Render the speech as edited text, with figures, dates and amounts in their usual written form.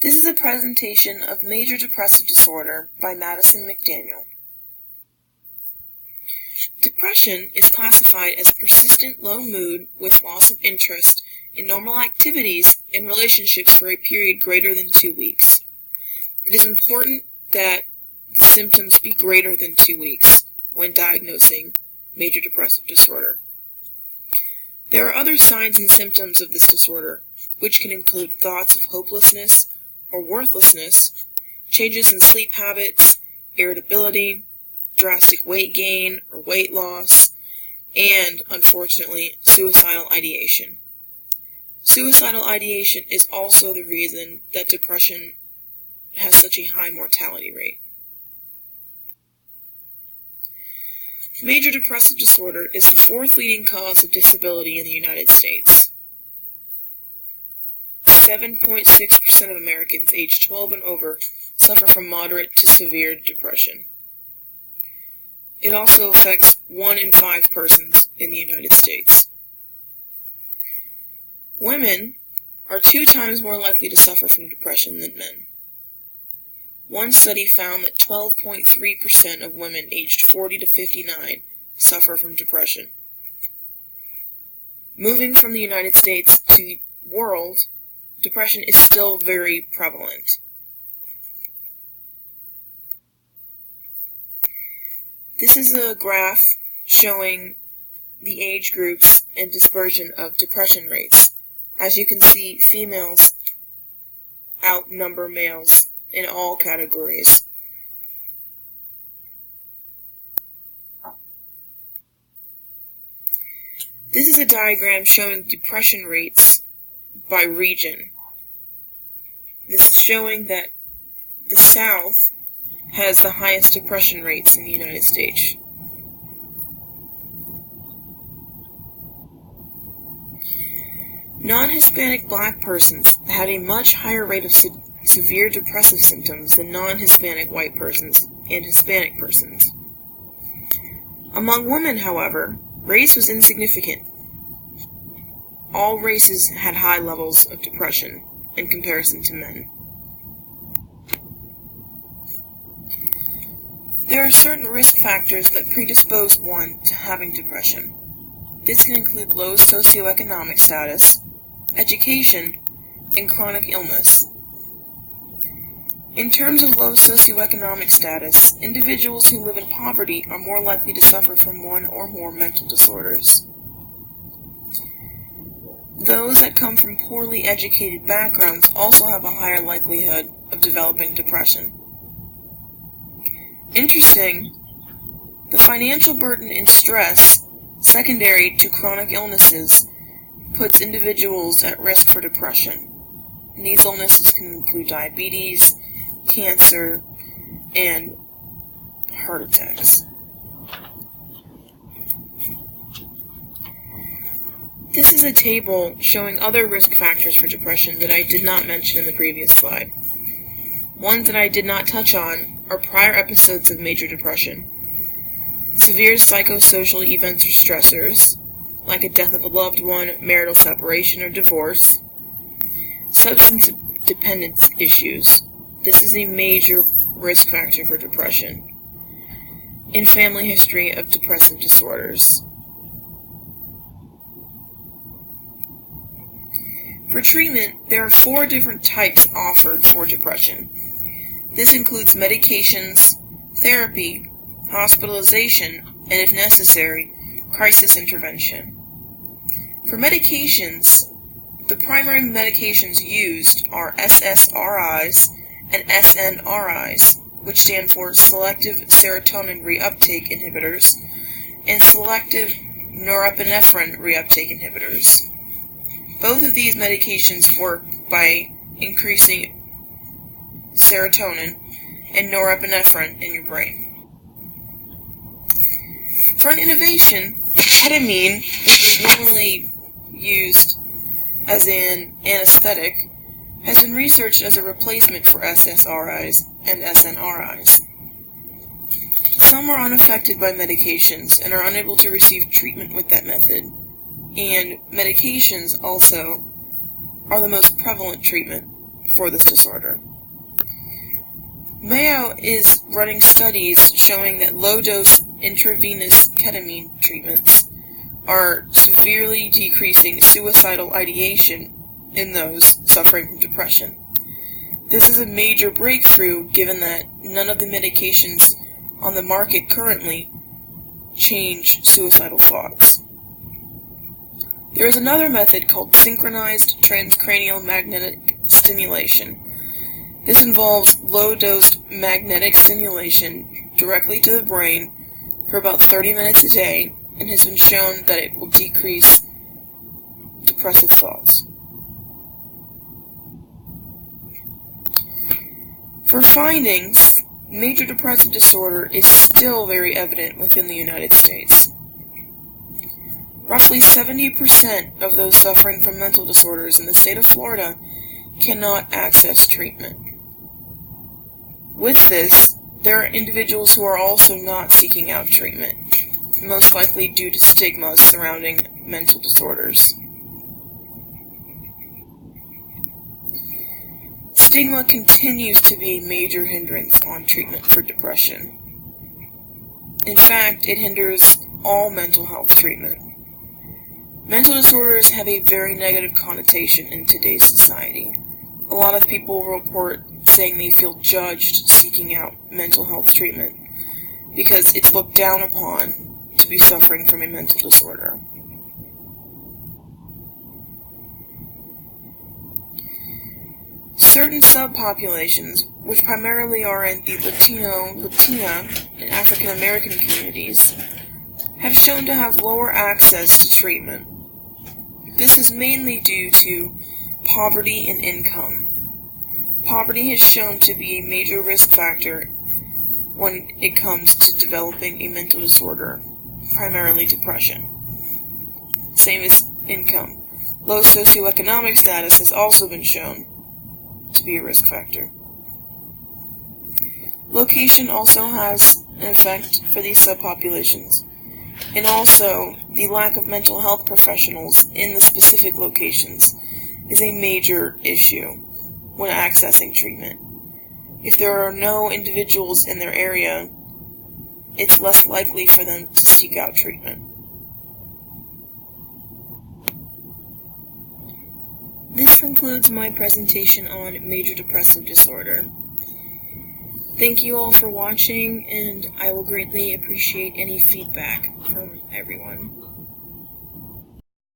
This is a presentation of major depressive disorder by Madison McDaniel. Depression is classified as persistent low mood with loss of interest in normal activities and relationships for a period greater than 2 weeks. It is important that the symptoms be greater than 2 weeks when diagnosing major depressive disorder. There are other signs and symptoms of this disorder, which can include thoughts of hopelessness or worthlessness, changes in sleep habits, irritability, drastic weight gain or weight loss, and, unfortunately, suicidal ideation. Suicidal ideation is also the reason that depression has such a high mortality rate. Major depressive disorder is the fourth leading cause of disability in the United States. 7.6% of Americans aged 12 and over suffer from moderate to severe depression. It also affects 1 in 5 persons in the United States. Women are 2 times more likely to suffer from depression than men. One study found that 12.3% of women aged 40 to 59 suffer from depression. Moving from the United States to the world, depression is still very prevalent. This is a graph showing the age groups and dispersion of depression rates. As you can see, females outnumber males in all categories. This is a diagram showing depression rates by region. This is showing that the South has the highest depression rates in the United States. Non-Hispanic black persons have a much higher rate of severe depressive symptoms than non-Hispanic white persons and Hispanic persons. Among women, however, race was insignificant. All races had high levels of depression in comparison to men. There are certain risk factors that predispose one to having depression. This can include low socioeconomic status, education, and chronic illness. In terms of low socioeconomic status, individuals who live in poverty are more likely to suffer from 1 or more mental disorders. Those that come from poorly educated backgrounds also have a higher likelihood of developing depression. Interesting, the financial burden and stress secondary to chronic illnesses puts individuals at risk for depression. And these illnesses can include diabetes, cancer, and heart attacks. This is a table showing other risk factors for depression that I did not mention in the previous slide. Ones that I did not touch on are prior episodes of major depression, severe psychosocial events or stressors, like a death of a loved one, marital separation or divorce, substance dependence issues. This is a major risk factor for depression, and family history of depressive disorders. For treatment, there are 4 different types offered for depression. This includes medications, therapy, hospitalization, and if necessary, crisis intervention. For medications, the primary medications used are SSRIs and SNRIs, which stand for selective serotonin reuptake inhibitors, and selective norepinephrine reuptake inhibitors. Both of these medications work by increasing serotonin and norepinephrine in your brain. For an innovation, ketamine, which is normally used as an anesthetic, has been researched as a replacement for SSRIs and SNRIs. Some are unaffected by medications and are unable to receive treatment with that method, and medications also are the most prevalent treatment for this disorder. Mayo is running studies showing that low-dose intravenous ketamine treatments are severely decreasing suicidal ideation in those suffering from depression. This is a major breakthrough given that none of the medications on the market currently change suicidal thoughts. There is another method called synchronized transcranial magnetic stimulation. This involves low-dose magnetic stimulation directly to the brain for about 30 minutes a day and has been shown that it will decrease depressive thoughts. For findings, major depressive disorder is still very evident within the United States. Roughly 70% of those suffering from mental disorders in the state of Florida cannot access treatment. With this, there are individuals who are also not seeking out treatment, most likely due to stigma surrounding mental disorders. Stigma continues to be a major hindrance on treatment for depression. In fact, it hinders all mental health treatment. Mental disorders have a very negative connotation in today's society. A lot of people report saying they feel judged seeking out mental health treatment because it's looked down upon to be suffering from a mental disorder. Certain subpopulations, which primarily are in the Latino, Latina, and African American communities, have shown to have lower access to treatment. This is mainly due to poverty and income. Poverty has shown to be a major risk factor when it comes to developing a mental disorder, primarily depression. Same as income. Low socioeconomic status has also been shown to be a risk factor. Location also has an effect for these subpopulations, and also the lack of mental health professionals in the specific locations is a major issue when accessing treatment. If there are no individuals in their area, it's less likely for them to seek out treatment. This concludes my presentation on major depressive disorder. Thank you all for watching, and I will greatly appreciate any feedback from everyone.